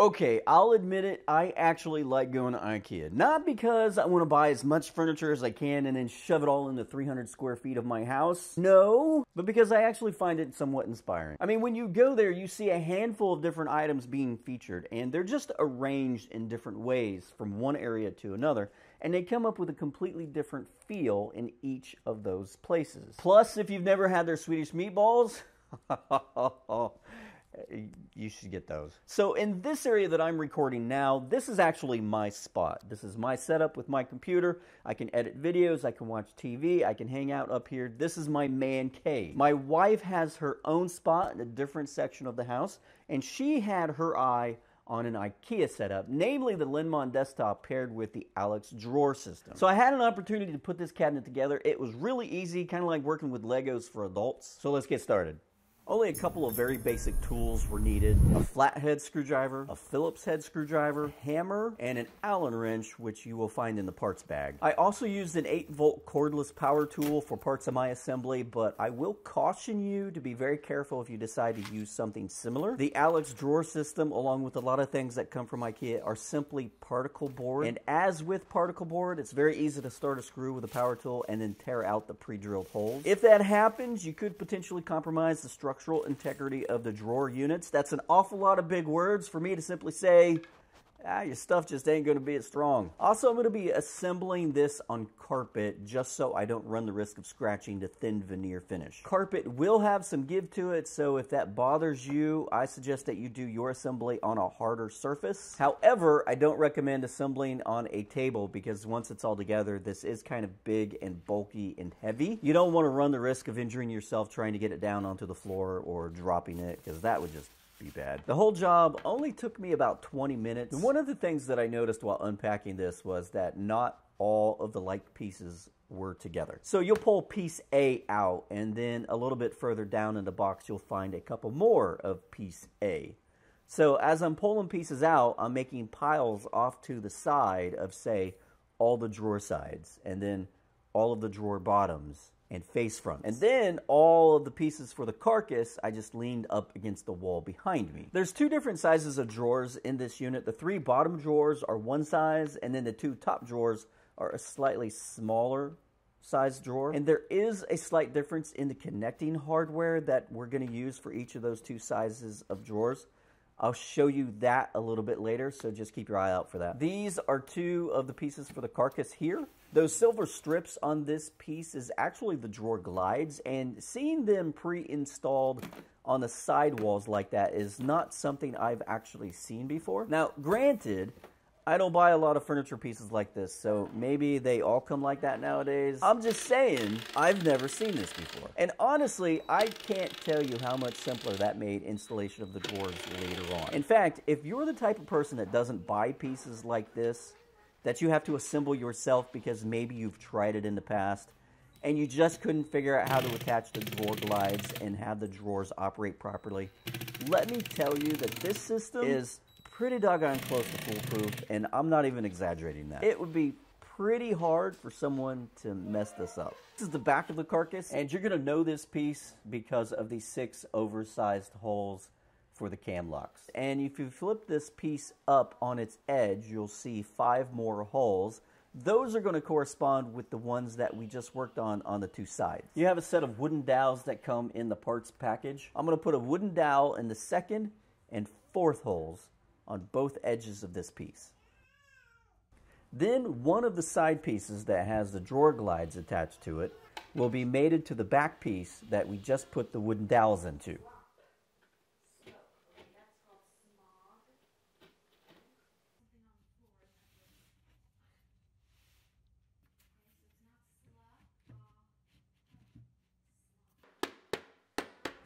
Okay, I'll admit it, I actually like going to IKEA. Not because I want to buy as much furniture as I can and then shove it all into 300 square feet of my house. No, but because I actually find it somewhat inspiring. I mean, when you go there, you see a handful of different items being featured, and they're just arranged in different ways from one area to another, and they come up with a completely different feel in each of those places. Plus, if you've never had their Swedish meatballs, you should get those. So in this area that I'm recording now, this is actually my spot. This is my setup with my computer. I can edit videos, I can watch TV, I can hang out up here. This is my man cave. My wife has her own spot in a different section of the house, and she had her eye on an IKEA setup, namely the Linmon desktop paired with the Alex drawer system. So I had an opportunity to put this cabinet together. It was really easy, kind of like working with Legos for adults. So let's get started. Only a couple of very basic tools were needed. A flathead screwdriver, a Phillips head screwdriver, hammer, and an Allen wrench, which you will find in the parts bag. I also used an 8-volt cordless power tool for parts of my assembly, but I will caution you to be very careful if you decide to use something similar. The Alex drawer system, along with a lot of things that come from IKEA, are simply particle board. And as with particle board, it's very easy to start a screw with a power tool and then tear out the pre-drilled holes. If that happens, you could potentially compromise the structural integrity of the drawer units. That's an awful lot of big words for me to simply say, your stuff just ain't going to be as strong. Also, I'm going to be assembling this on carpet just so I don't run the risk of scratching the thin veneer finish. Carpet will have some give to it, so if that bothers you, I suggest that you do your assembly on a harder surface. However, I don't recommend assembling on a table because once it's all together, this is kind of big and bulky and heavy. You don't want to run the risk of injuring yourself trying to get it down onto the floor or dropping it, because that would just be bad. The whole job only took me about 20 minutes. And one of the things that I noticed while unpacking this was that not all of the like pieces were together. So you'll pull piece A out, and then a little bit further down in the box you'll find a couple more of piece A. So as I'm pulling pieces out, I'm making piles off to the side of, say, all the drawer sides, and then all of the drawer bottoms and face fronts. And then all of the pieces for the carcass, I just leaned up against the wall behind me. There's two different sizes of drawers in this unit. The 3 bottom drawers are one size, and then the 2 top drawers are a slightly smaller size drawer. And there is a slight difference in the connecting hardware that we're going to use for each of those 2 sizes of drawers. I'll show you that a little bit later, so just keep your eye out for that. These are 2 of the pieces for the carcass here. Those silver strips on this piece is actually the drawer glides, and seeing them pre-installed on the sidewalls like that is not something I've actually seen before. Now, granted, I don't buy a lot of furniture pieces like this, so maybe they all come like that nowadays. I'm just saying, I've never seen this before. And honestly, I can't tell you how much simpler that made installation of the drawers later on. In fact, if you're the type of person that doesn't buy pieces like this, that you have to assemble yourself because maybe you've tried it in the past, and you just couldn't figure out how to attach the drawer glides and have the drawers operate properly, let me tell you that this system is pretty doggone close to foolproof, and I'm not even exaggerating that. It would be pretty hard for someone to mess this up. This is the back of the carcass, and you're going to know this piece because of these 6 oversized holes for the cam locks. And if you flip this piece up on its edge, you'll see 5 more holes. Those are going to correspond with the ones that we just worked on the 2 sides. You have a set of wooden dowels that come in the parts package. I'm going to put a wooden dowel in the 2nd and 4th holes on both edges of this piece. Then one of the side pieces that has the drawer glides attached to it will be mated to the back piece that we just put the wooden dowels into.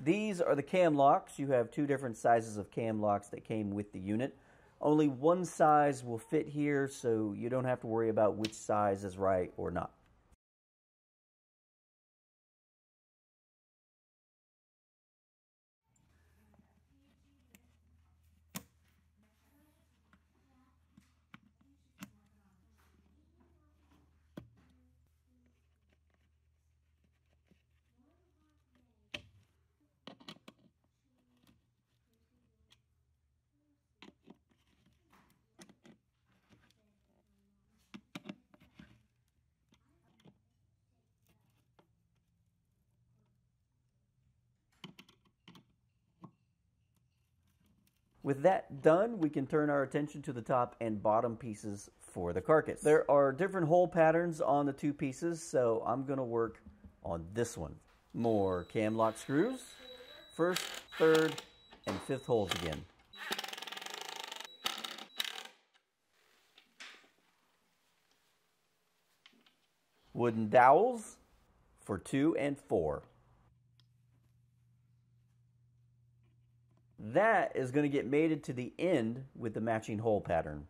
These are the cam locks. You have 2 different sizes of cam locks that came with the unit. Only one size will fit here, so you don't have to worry about which size is right or not. With that done, we can turn our attention to the top and bottom pieces for the carcass. There are different hole patterns on the two pieces, so I'm going to work on this one. More cam lock screws. First, third, and fifth holes again. Wooden dowels for 2 and 4. That is going to get mated to the end with the matching hole pattern.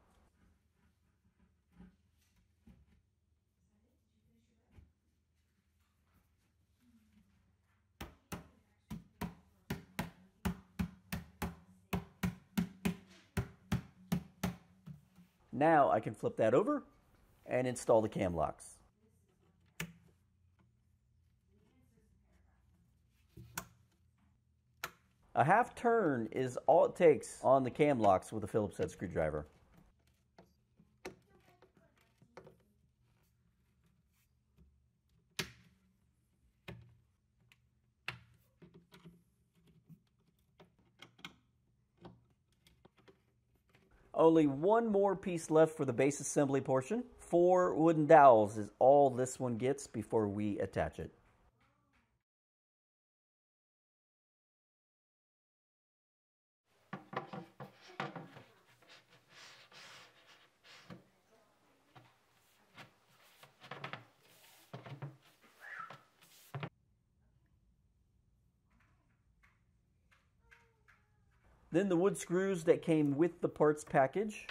Now I can flip that over and install the cam locks. A half turn is all it takes on the cam locks with a Phillips head screwdriver. Only one more piece left for the base assembly portion. 4 wooden dowels is all this one gets before we attach it. Then the wood screws that came with the parts package.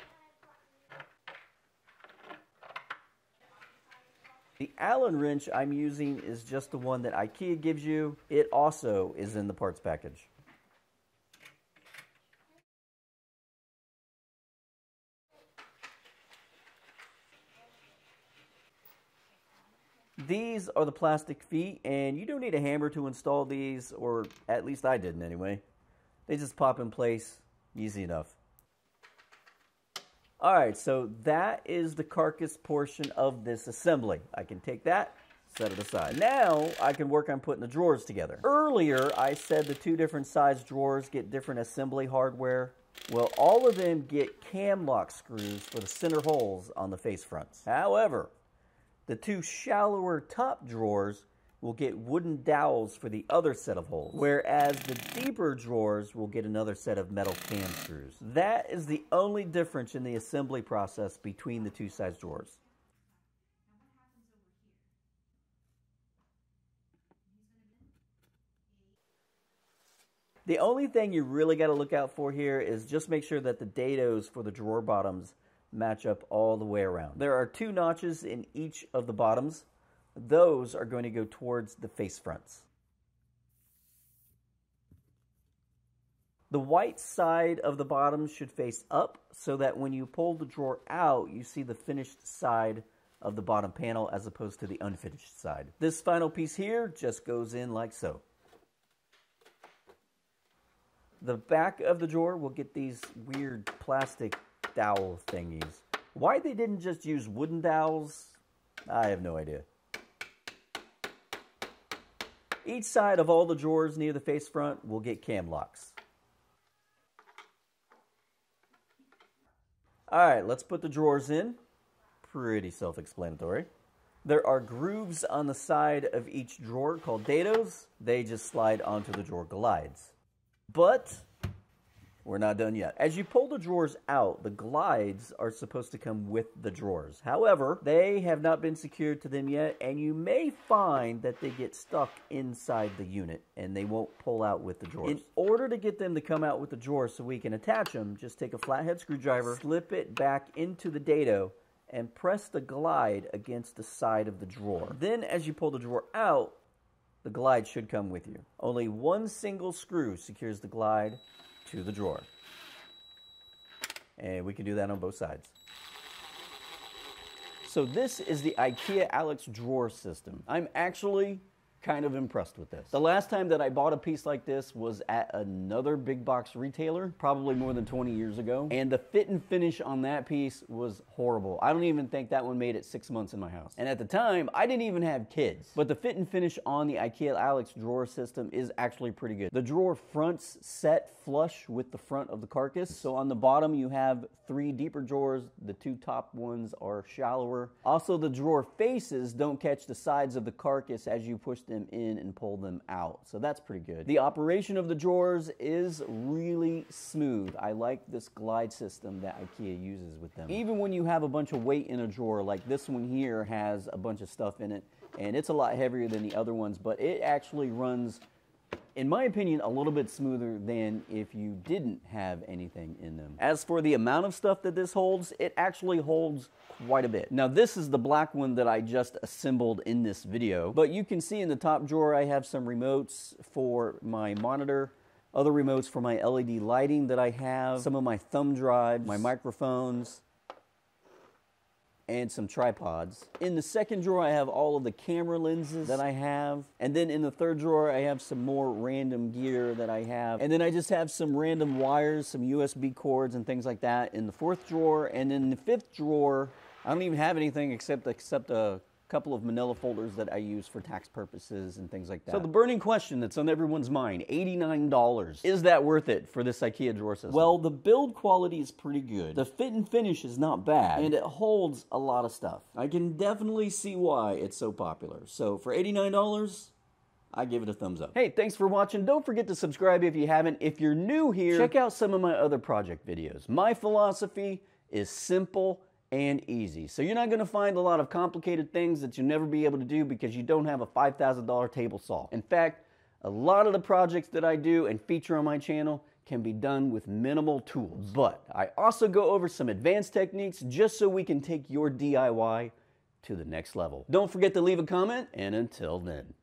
The Allen wrench I'm using is just the one that IKEA gives you. It also is in the parts package. These are the plastic feet, and you don't need a hammer to install these, or at least I didn't anyway. They just pop in place, easy enough. Alright, so that is the carcass portion of this assembly. I can take that, set it aside. Now I can work on putting the drawers together. Earlier I said the 2 different size drawers get different assembly hardware. Well, all of them get cam lock screws for the center holes on the face fronts. However, the 2 shallower top drawers will get wooden dowels for the other set of holes, whereas the deeper drawers will get another set of metal cam screws. That is the only difference in the assembly process between the 2 size drawers. The only thing you really got to look out for here is just make sure that the dados for the drawer bottoms match up all the way around. There are 2 notches in each of the bottoms. Those are going to go towards the face fronts. The white side of the bottom should face up so that when you pull the drawer out, you see the finished side of the bottom panel as opposed to the unfinished side. This final piece here just goes in like so. The back of the drawer will get these weird plastic dowel thingies. Why they didn't just use wooden dowels, I have no idea. Each side of all the drawers near the face front will get cam locks. Alright, let's put the drawers in. Pretty self-explanatory. There are grooves on the side of each drawer called dados. They just slide onto the drawer glides. But we're not done yet. As you pull the drawers out, the glides are supposed to come with the drawers. However, they have not been secured to them yet, and you may find that they get stuck inside the unit and they won't pull out with the drawers. In order to get them to come out with the drawers so we can attach them, just take a flathead screwdriver, slip it back into the dado, and press the glide against the side of the drawer. Then as you pull the drawer out, the glide should come with you. Only one single screw secures the glide to the drawer. And we can do that on both sides. So this is the IKEA Alex drawer system. I'm actually kind of impressed with this. The last time that I bought a piece like this was at another big box retailer, probably more than 20 years ago, and the fit and finish on that piece was horrible. I don't even think that one made it 6 months in my house. And at the time, I didn't even have kids. But the fit and finish on the IKEA Alex drawer system is actually pretty good. The drawer fronts set flush with the front of the carcass. So on the bottom, you have 3 deeper drawers. The 2 top ones are shallower. Also, the drawer faces don't catch the sides of the carcass as you push them in and pull them out. So that's pretty good. The operation of the drawers is really smooth. I like this glide system that IKEA uses with them. Even when you have a bunch of weight in a drawer, like this one here has a bunch of stuff in it, and it's a lot heavier than the other ones, but it actually runs, in my opinion, a little bit smoother than if you didn't have anything in them. As for the amount of stuff that this holds, it actually holds quite a bit. Now this is the black one that I just assembled in this video, but you can see in the top drawer I have some remotes for my monitor, other remotes for my LED lighting that I have, some of my thumb drives, my microphones, and some tripods. In the second drawer, I have all of the camera lenses that I have. And then in the third drawer, I have some more random gear that I have. And then I just have some random wires, some USB cords and things like that in the fourth drawer. And in the fifth drawer, I don't even have anything except a couple of manila folders that I use for tax purposes and things like that. So the burning question that's on everyone's mind, $89. Is that worth it for this IKEA drawer system? Well, the build quality is pretty good. The fit and finish is not bad, and it holds a lot of stuff. I can definitely see why it's so popular. So for $89, I give it a thumbs up. Hey, thanks for watching. Don't forget to subscribe if you haven't. If you're new here, check out some of my other project videos. My philosophy is simple and easy. So you're not going to find a lot of complicated things that you'll never be able to do because you don't have a $5,000 table saw. In fact, a lot of the projects that I do and feature on my channel can be done with minimal tools. But I also go over some advanced techniques just so we can take your DIY to the next level. Don't forget to leave a comment, and until then.